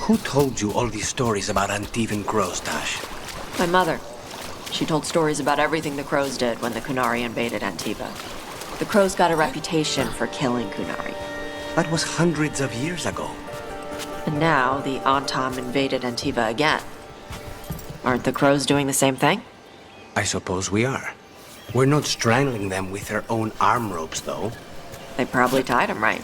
Who told you all these stories about Antivan crows, Tash? My mother. She told stories about everything the crows did when the Qunari invaded Antiva. The crows got a reputation for killing Qunari. That was hundreds of years ago. And now the Antam invaded Antiva again. Aren't the crows doing the same thing? I suppose we are. We're not strangling them with their own arm ropes, though. They probably tied them right.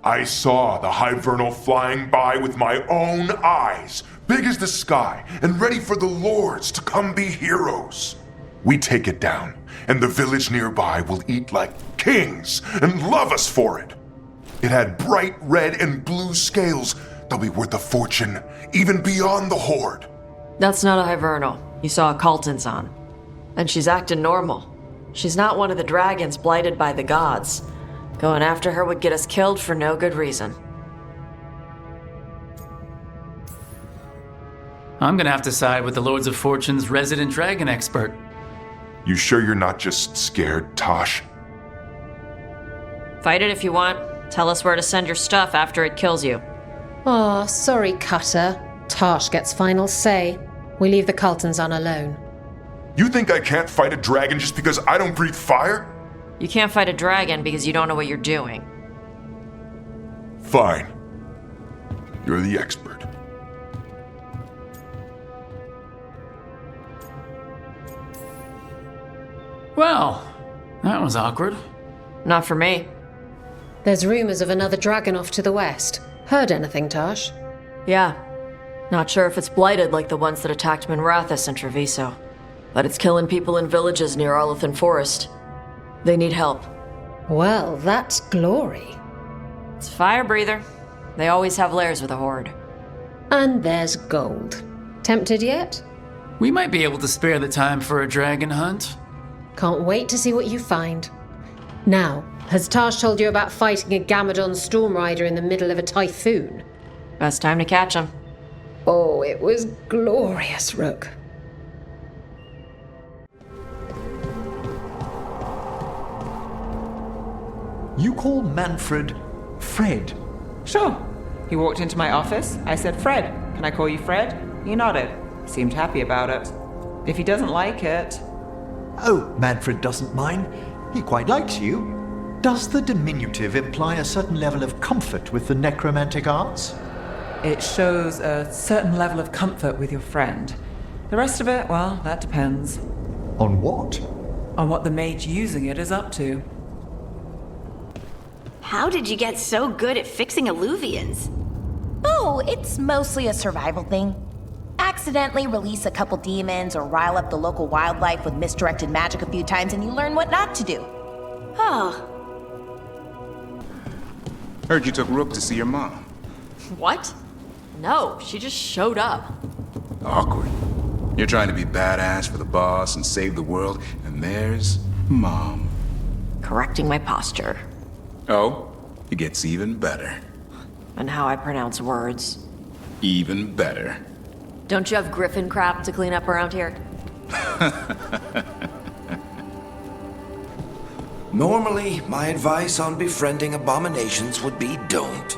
I saw the Hivernal flying by with my own eyes, big as the sky, and ready for the lords to come be heroes. We take it down, and the village nearby will eat like kings and love us for it. It had bright red and blue scales. They'll be worth a fortune, even beyond the Horde. That's not a Hivernal. You saw a Calton's on. And she's acting normal. She's not one of the dragons blighted by the gods. Going after her would get us killed for no good reason. I'm gonna have to side with the Lords of Fortune's resident dragon expert. You sure you're not just scared, Tosh? Fight it if you want. Tell us where to send your stuff after it kills you. Aw, sorry, Cutter. Tosh gets final say. We leave the Caltons on alone. You think I can't fight a dragon just because I don't breathe fire? You can't fight a dragon because you don't know what you're doing. Fine. You're the expert. Well, that was awkward. Not for me. There's rumors of another dragon off to the west. Heard anything, Tosh? Yeah. Not sure if it's blighted like the ones that attacked Minrathous and Treviso. But it's killing people in villages near Arlethan Forest. They need help. Well, that's glory. It's a fire breather. They always have lairs with the Horde. And there's gold. Tempted yet? We might be able to spare the time for a dragon hunt. Can't wait to see what you find. Now, has Tosh told you about fighting a Gamadon storm rider in the middle of a typhoon? Best time to catch him. Oh, it was glorious, Rook. You call Manfred Fred? Sure. He walked into my office. I said, Fred, can I call you Fred? He nodded. Seemed happy about it. If he doesn't like it... Oh, Manfred doesn't mind. He quite likes you. Does the diminutive imply a certain level of comfort with the necromantic arts? It shows a certain level of comfort with your friend. The rest of it, well, that depends. On what? On what the mage using it is up to. How did you get so good at fixing alluvians? Oh, it's mostly a survival thing. Accidentally release a couple demons or rile up the local wildlife with misdirected magic a few times and you learn what not to do. Oh. Heard you took Rook to see your mom. What? No, she just showed up. Awkward. You're trying to be badass for the boss and save the world, and there's Mom. Correcting my posture. Oh, it gets even better. And how I pronounce words. Even better. Don't you have griffin crap to clean up around here? Normally, my advice on befriending abominations would be don't.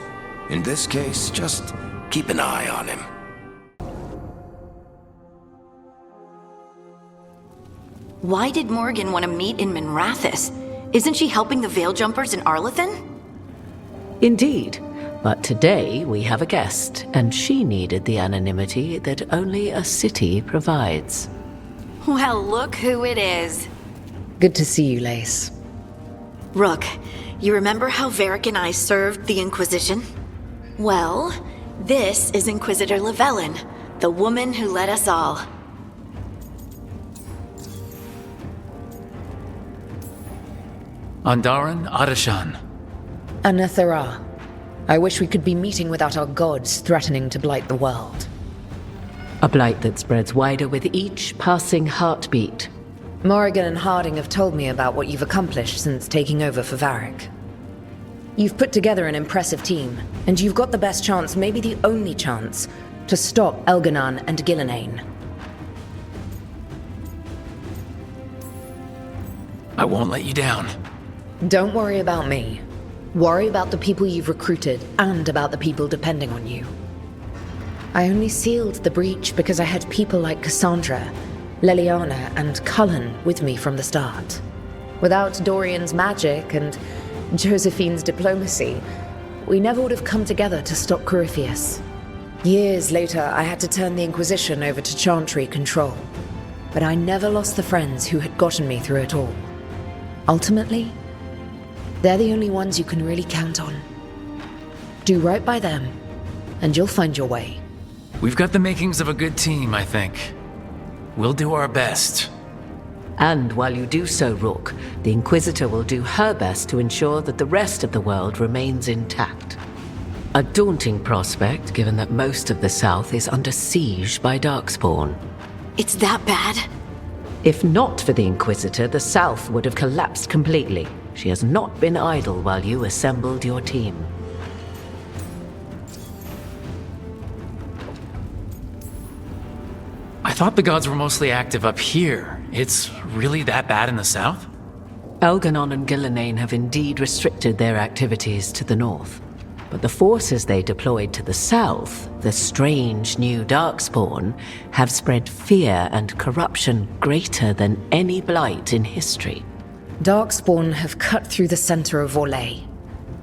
In this case, just keep an eye on him. Why did Morgan want to meet in Minrathous? Isn't she helping the Veil Jumpers in Arlethan? Indeed. But today we have a guest, and she needed the anonymity that only a city provides. Well, look who it is. Good to see you, Lace. Rook, you remember how Varric and I served the Inquisition? Well, this is Inquisitor Llewellyn, the woman who led us all. Andaran Adashan. Anathara. I wish we could be meeting without our gods threatening to blight the world. A blight that spreads wider with each passing heartbeat. Morrigan and Harding have told me about what you've accomplished since taking over for Varric. You've put together an impressive team, and you've got the best chance, maybe the only chance, to stop Elganon and Gillenane. I won't let you down. Don't worry about me. Worry about the people you've recruited and about the people depending on you. I only sealed the breach because I had people like Cassandra, Leliana, and Cullen with me from the start. Without Dorian's magic and Josephine's diplomacy, we never would have come together to stop Corypheus. Years later, I had to turn the Inquisition over to Chantry control. But I never lost the friends who had gotten me through it all. Ultimately, they're the only ones you can really count on. Do right by them, and you'll find your way. We've got the makings of a good team, I think. We'll do our best. And while you do so, Rook, the Inquisitor will do her best to ensure that the rest of the world remains intact. A daunting prospect, given that most of the South is under siege by Darkspawn. It's that bad? If not for the Inquisitor, the South would have collapsed completely. She has not been idle while you assembled your team. I thought the gods were mostly active up here. It's really that bad in the south? Elganon and Gillenane have indeed restricted their activities to the north. But the forces they deployed to the south, the strange new Darkspawn, have spread fear and corruption greater than any blight in history. Darkspawn have cut through the center of Orlais.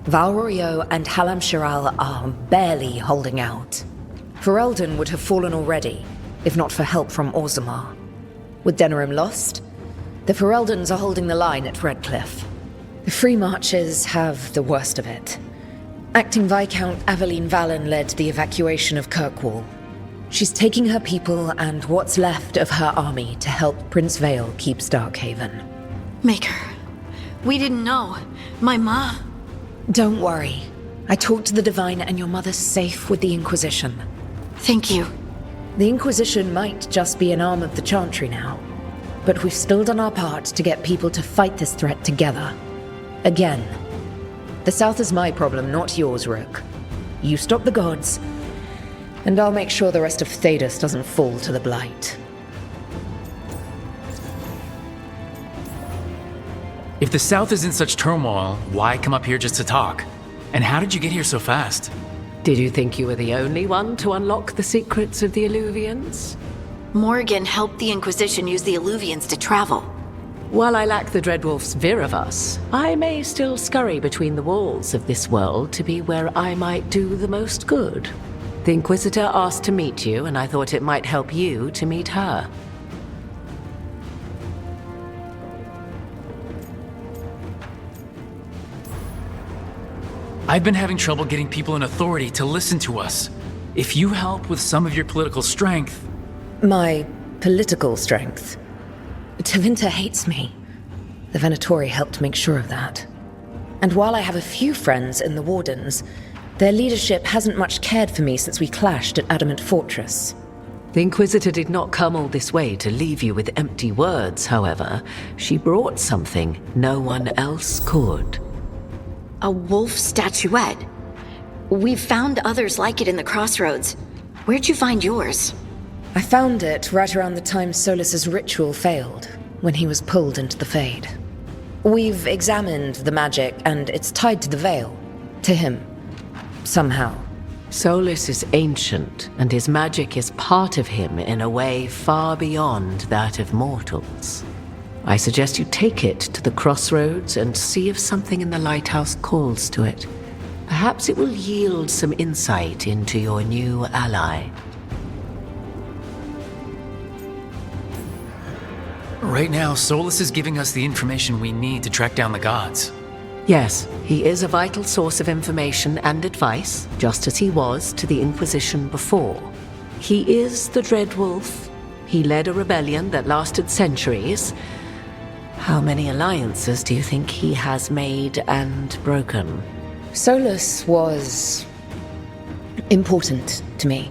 Valrorio and Halam Shiral are barely holding out. Ferelden would have fallen already, if not for help from Orzammar. With Denerim lost, the Fereldans are holding the line at Redcliffe. The Free Marchers have the worst of it. Acting Viscount Aveline Valen led the evacuation of Kirkwall. She's taking her people and what's left of her army to help Prince Vale keep Starkhaven. Maker, we didn't know. My ma... Don't worry. I talked to the Divine and your mother's safe with the Inquisition. Thank you. The Inquisition might just be an arm of the Chantry now, but we've still done our part to get people to fight this threat together. Again. The South is my problem, not yours, Rook. You stop the gods, and I'll make sure the rest of Thedas doesn't fall to the Blight. If the South is in such turmoil, why come up here just to talk? And how did you get here so fast? Did you think you were the only one to unlock the secrets of the Illuvians? Morgan helped the Inquisition use the Illuvians to travel. While I lack the Dreadwolf's Viravus, I may still scurry between the walls of this world to be where I might do the most good. The Inquisitor asked to meet you, and I thought it might help you to meet her. I've been having trouble getting people in authority to listen to us. If you help with some of your political strength... My political strength? Tevinter hates me. The Venatori helped make sure of that. And while I have a few friends in the Wardens, their leadership hasn't much cared for me since we clashed at Adamant Fortress. The Inquisitor did not come all this way to leave you with empty words, however. She brought something no one else could. A wolf statuette. We've found others like it in the crossroads. Where'd you find yours? I found it right around the time Solas's ritual failed, when he was pulled into the Fade. We've examined the magic, and it's tied to the Veil. To him. Somehow. Solas is ancient, and his magic is part of him in a way far beyond that of mortals. I suggest you take it to the crossroads and see if something in the lighthouse calls to it. Perhaps it will yield some insight into your new ally. Right now, Solas is giving us the information we need to track down the gods. Yes, he is a vital source of information and advice, just as he was to the Inquisition before. He is the Dreadwolf. He led a rebellion that lasted centuries. How many alliances do you think he has made and broken? Solas was... important to me.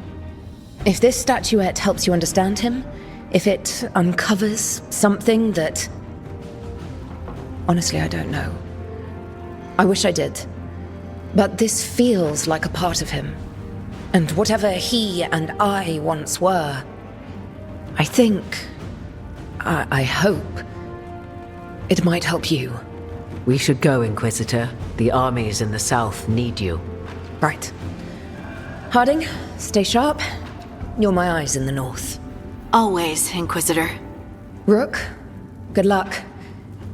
If this statuette helps you understand him, if it uncovers something that... Honestly, I don't know. I wish I did. But this feels like a part of him. And whatever he and I once were, I think... I hope... it might help you. We should go, Inquisitor. The armies in the south need you. Right. Harding, stay sharp. You're my eyes in the north. Always, Inquisitor. Rook, good luck.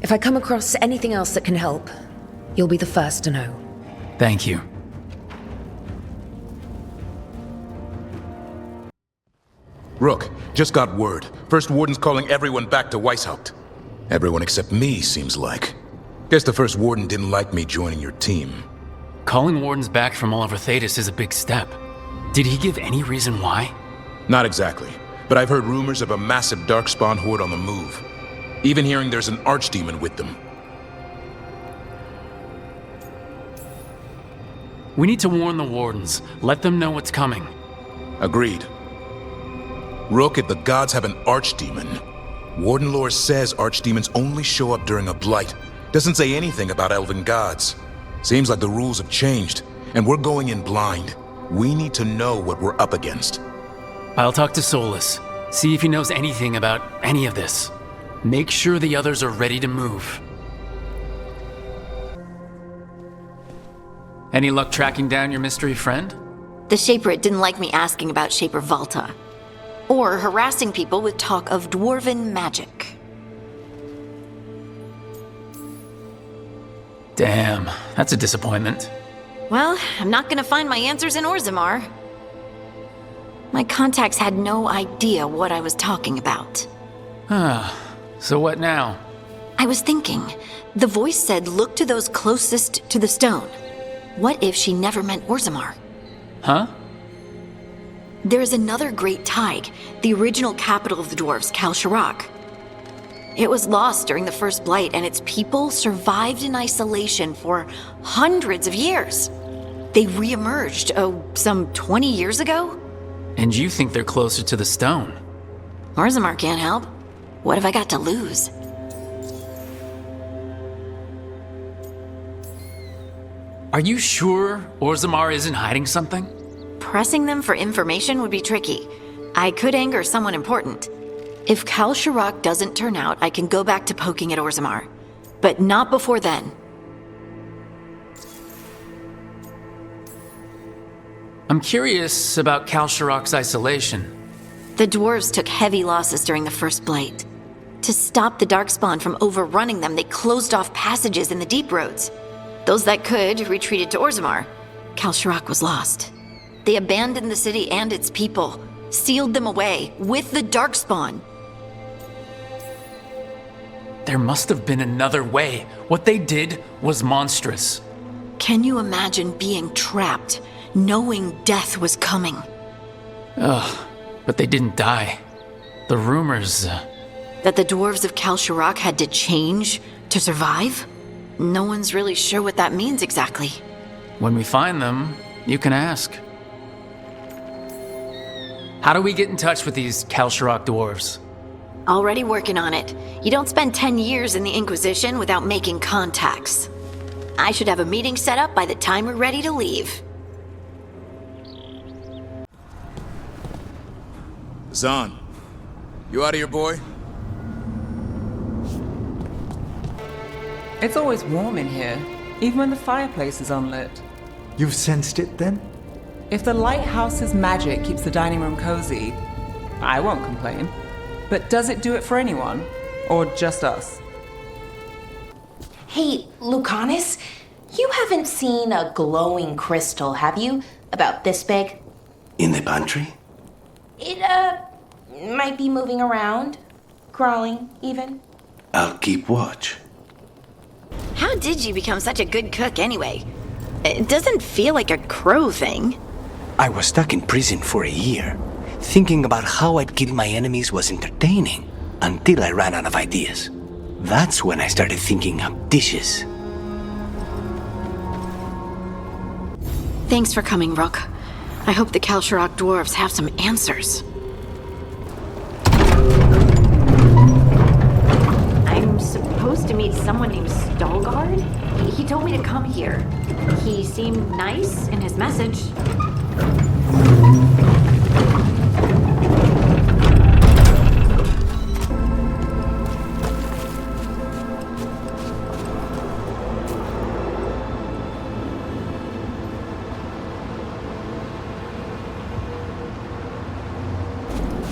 If I come across anything else that can help, you'll be the first to know. Thank you. Rook, just got word. First Warden's calling everyone back to Weishaupt. Everyone except me, seems like. Guess the First Warden didn't like me joining your team. Calling wardens back from all over Thetis is a big step. Did he give any reason why? Not exactly, but I've heard rumors of a massive darkspawn horde on the move. Even hearing there's an archdemon with them. We need to warn the wardens. Let them know what's coming. Agreed. Rook, if the gods have an archdemon, Warden lore says archdemons only show up during a blight. Doesn't say anything about elven gods. Seems like the rules have changed, and we're going in blind. We need to know what we're up against. I'll talk to Solus. See if he knows anything about any of this. Make sure the others are ready to move. Any luck tracking down your mystery friend? The Shaper didn't like me asking about Shaper Valta. Or harassing people with talk of dwarven magic. Damn, that's a disappointment. Well, I'm not gonna find my answers in Orzammar. My contacts had no idea what I was talking about. So what now? I was thinking, the voice said look to those closest to the stone. What if she never meant Orzammar? Huh? There is another great Tig, the original capital of the dwarves, Kalsharak. It was lost during the First Blight, and its people survived in isolation for hundreds of years. They re-emerged, some 20 years ago? And you think they're closer to the stone? Orzammar can't help. What have I got to lose? Are you sure Orzammar isn't hiding something? Pressing them for information would be tricky. I could anger someone important. If Kalsharak doesn't turn out, I can go back to poking at Orzammar. But not before then. I'm curious about Kalsharak's isolation. The dwarves took heavy losses during the First Blight. To stop the Darkspawn from overrunning them, they closed off passages in the deep roads. Those that could retreated to Orzammar. Kalsharak was lost. They abandoned the city and its people, sealed them away with the Darkspawn. There must have been another way. What they did was monstrous. Can you imagine being trapped, knowing death was coming? Ugh, but they didn't die. The rumors... That the dwarves of Kalsharak had to change to survive? No one's really sure what that means exactly. When we find them, you can ask. How do we get in touch with these Kalsharak dwarves? Already working on it. You don't spend 10 years in the Inquisition without making contacts. I should have a meeting set up by the time we're ready to leave. Zahn, you out of here, boy? It's always warm in here, even when the fireplace is unlit. You've sensed it then? If the lighthouse's magic keeps the dining room cozy, I won't complain. But does it do it for anyone? Or just us? Hey, Lucanus, you haven't seen a glowing crystal, have you? About this big? In the pantry? It, might be moving around. Crawling, even. I'll keep watch. How did you become such a good cook anyway? It doesn't feel like a crow thing. I was stuck in prison for a year. Thinking about how I'd kill my enemies was entertaining, until I ran out of ideas. That's when I started thinking up dishes. Thanks for coming, Rook. I hope the Kalsharak dwarves have some answers. I'm supposed to meet someone named Stalgard? He told me to come here. He seemed nice in his message.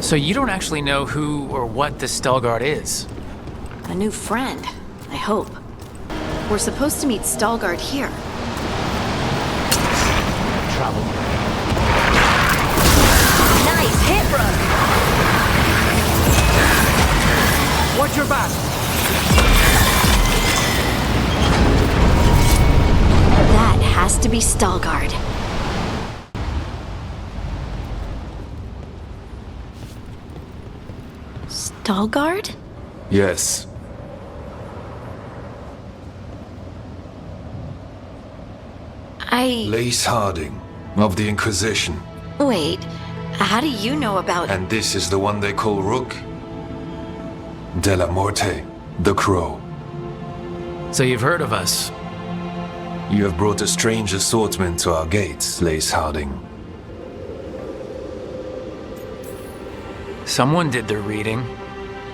So you don't actually know who or what this Stalguard is? A new friend, I hope. We're supposed to meet Stalguard here. Trouble. Nice hit, Rook! Watch your back! That has to be Stalguard. Stalguard? Yes. Lace Harding, of the Inquisition. Wait, how do you know about... And this is the one they call Rook? De la Morte, the Crow. So you've heard of us? You have brought a strange assortment to our gates, Lace Harding. Someone did their reading.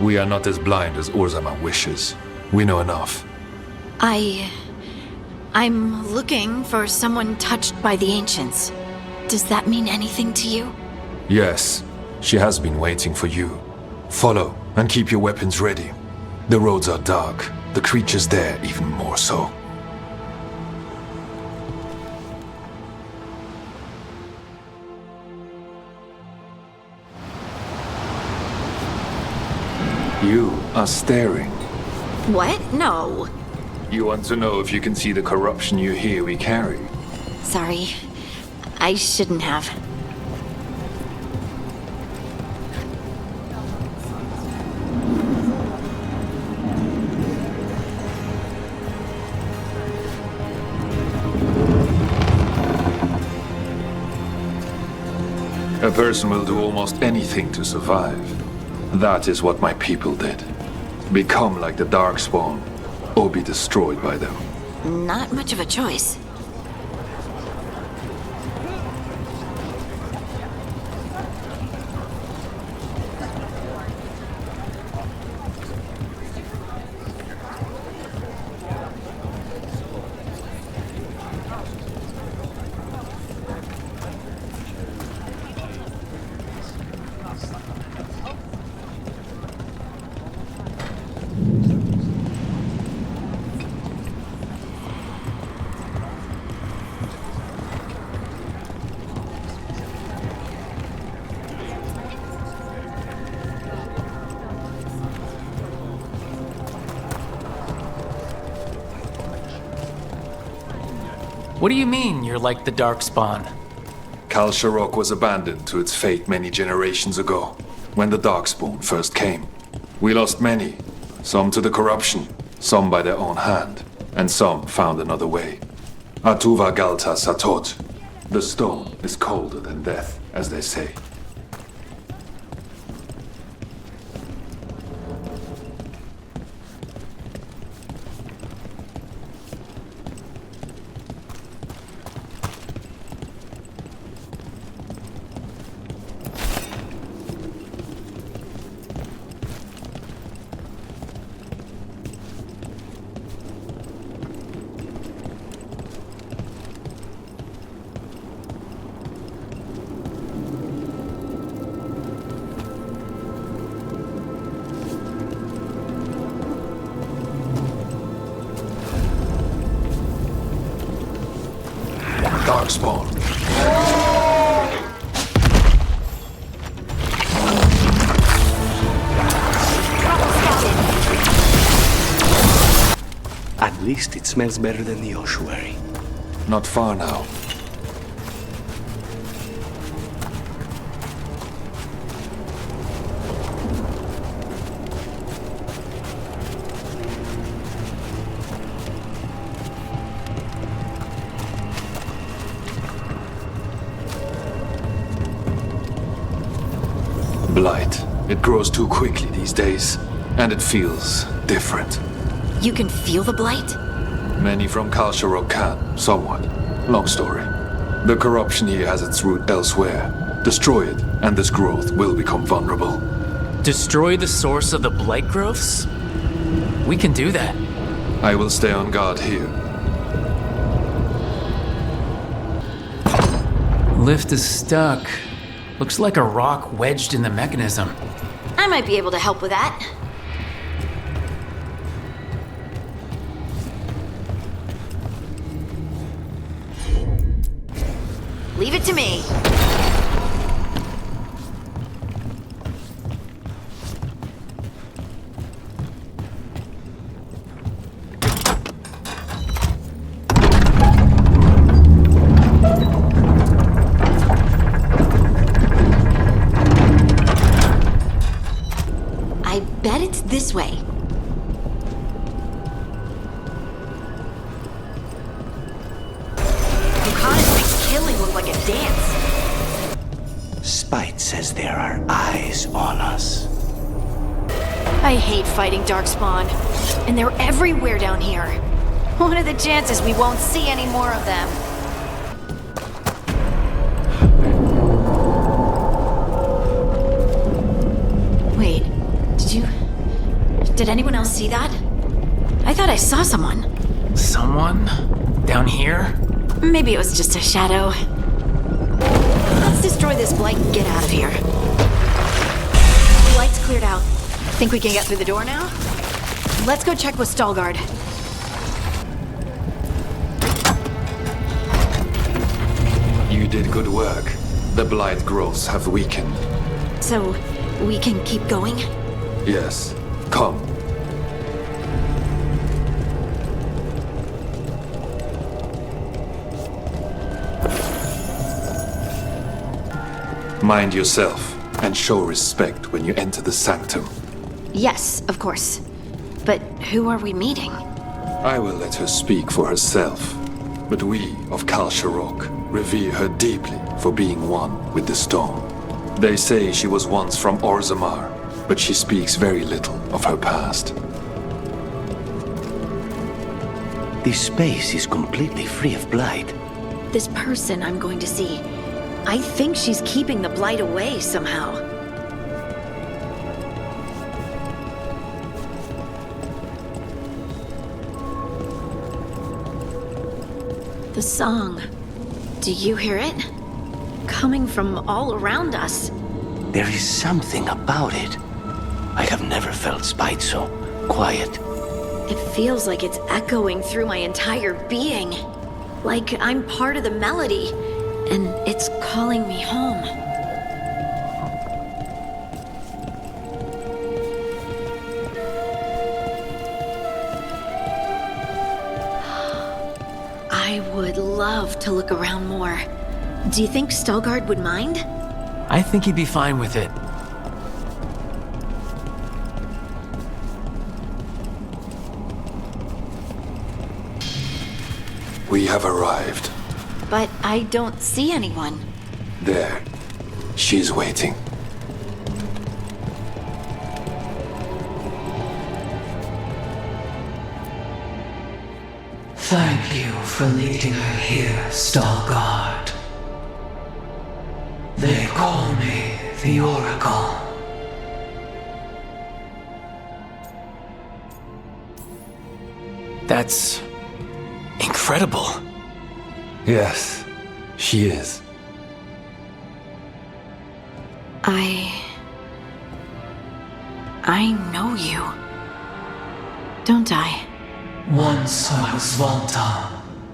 We are not as blind as Orzammar wishes. We know enough. I'm looking for someone touched by the Ancients. Does that mean anything to you? Yes, she has been waiting for you. Follow, and keep your weapons ready. The roads are dark, the creatures there even more so. You are staring. What? No. You want to know if you can see the corruption you hear we carry? Sorry. I shouldn't have. A person will do almost anything to survive. That is what my people did. Become like the Darkspawn, or be destroyed by them. Not much of a choice. What do you mean you're like the Darkspawn? Kal Sharok was abandoned to its fate many generations ago, when the Darkspawn first came. We lost many, some to the corruption, some by their own hand, and some found another way. Atuva Galta Satot. The stone is colder than death, as they say. Darkspawn. At least it smells better than the ossuary. Not far now. Blight. It grows too quickly these days, and it feels different. You can feel the blight? Many from Kal Sharok can, somewhat. Long story. The corruption here has its root elsewhere. Destroy it, and this growth will become vulnerable. Destroy the source of the blight growths? We can do that. I will stay on guard here. Lift is stuck. Looks like a rock wedged in the mechanism. I might be able to help with that. Leave it to me. I bet it's this way. Look like a dance. Spite says there are eyes on us. I hate fighting Darkspawn, and they're everywhere down here. What are the chances we won't see any more of them? Wait, did anyone else see that? I thought I saw someone. Someone? Down here? Maybe it was just a shadow. Let's destroy this blight and get out of here. The light's cleared out. Think we can get through the door now? Let's go check with Stalgard. You did good work. The blight growths have weakened. So, we can keep going? Yes. Come. Mind yourself, and show respect when you enter the sanctum. Yes, of course. But who are we meeting? I will let her speak for herself. But we of Kal Sharok revere her deeply for being one with the stone. They say she was once from Orzammar, but she speaks very little of her past. This space is completely free of blight. This person I'm going to see, I think she's keeping the blight away somehow. The song. Do you hear it? Coming from all around us. There is something about it. I have never felt spite so quiet. It feels like it's echoing through my entire being. Like I'm part of the melody. And it's calling me home. I would love to look around more. Do you think Stalgard would mind? I think he'd be fine with it. We have arrived. But I don't see anyone. There. She's waiting. Thank you for leading her here, Stalgard. They call me the Oracle. That's incredible. Yes, she is. I know you. Don't I? Once I was Volta,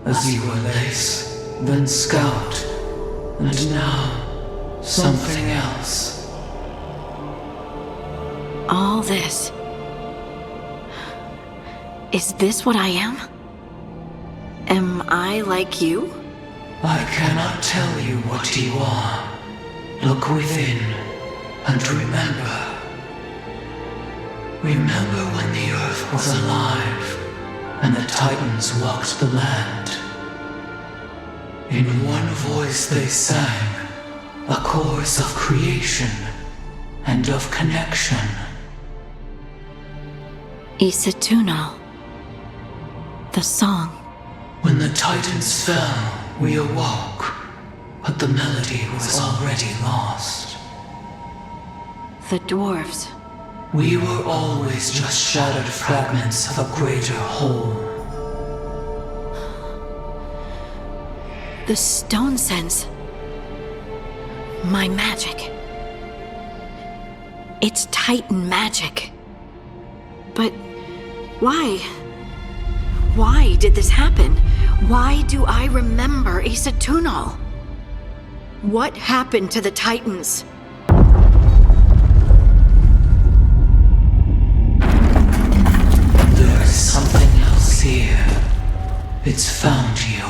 as you were Lace, then Scout, and now something else. All this. Is this what I am? Am I like you? I cannot tell you what you are. Look within, and remember. Remember when the Earth was alive, and the Titans walked the land. In one voice they sang, a chorus of creation and of connection. Isatuno. The song. When the Titans fell, we awoke, but the melody was already lost. The dwarves. We were always just shattered fragments of a greater whole. The stone sense. My magic. It's Titan magic. But why? Why did this happen? Why do I remember a Saturnal? What happened to the Titans? There is something else here. It's found you.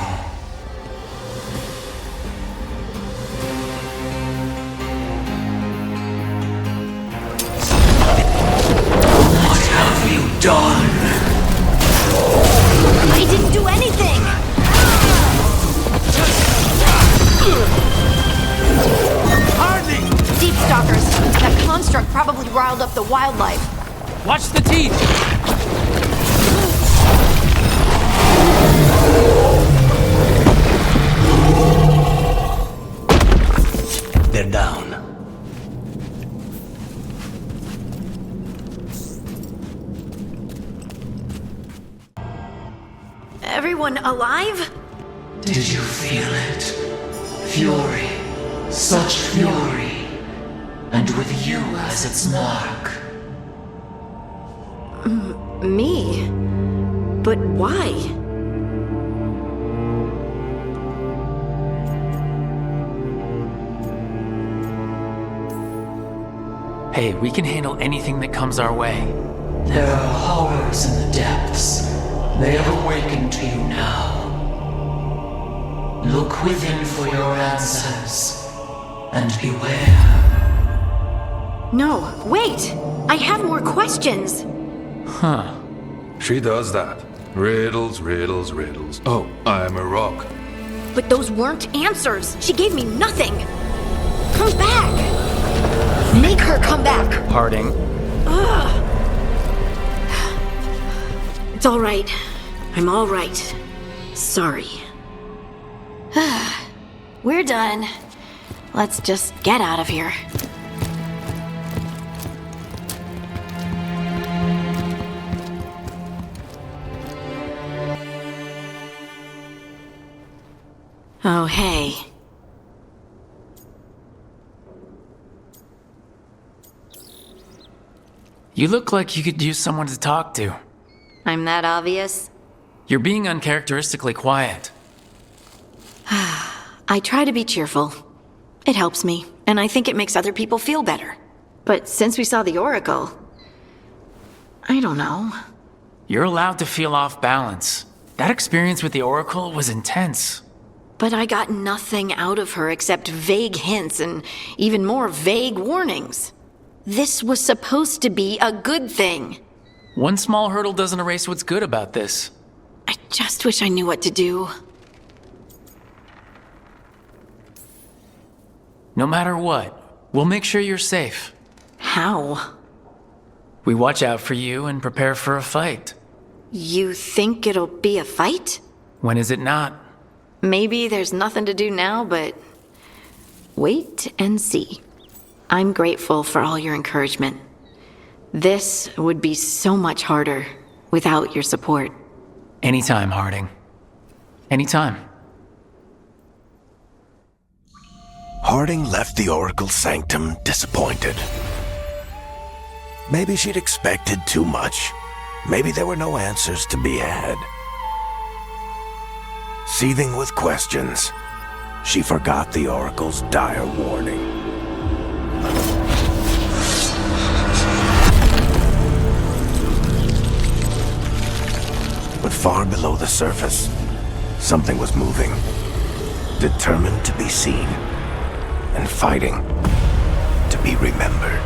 What have you done? I didn't do anything! Hardly! Deep stalkers. That construct probably riled up the wildlife. Watch the teeth! They're down. Everyone alive? Did you feel it? Fury. Such fury. And with you as its mark. Me? But why? Hey, we can handle anything that comes our way. There are horrors in the depths. They have awakened to you now. Look within for your answers. And beware. No, wait! I have more questions! Huh. She does that. Riddles, riddles, riddles. Oh, I'm a rock. But those weren't answers! She gave me nothing! Come back! Make her come back! Harding. Ugh. It's all right. I'm all right. Sorry. We're done. Let's just get out of here. Oh, hey. You look like you could use someone to talk to. I'm that obvious? You're being uncharacteristically quiet. I try to be cheerful. It helps me, and I think it makes other people feel better. But since we saw the Oracle, I don't know. You're allowed to feel off balance. That experience with the Oracle was intense. But I got nothing out of her except vague hints and even more vague warnings. This was supposed to be a good thing. One small hurdle doesn't erase what's good about this. I just wish I knew what to do. No matter what, we'll make sure you're safe. How? We watch out for you and prepare for a fight. You think it'll be a fight? When is it not? Maybe there's nothing to do now, but wait and see. I'm grateful for all your encouragement. This would be so much harder without your support. Anytime, Harding. Anytime. Harding left the Oracle Sanctum disappointed. Maybe she'd expected too much. Maybe there were no answers to be had. Seething with questions, she forgot the Oracle's dire warning. But far below the surface, something was moving, determined to be seen, and fighting to be remembered.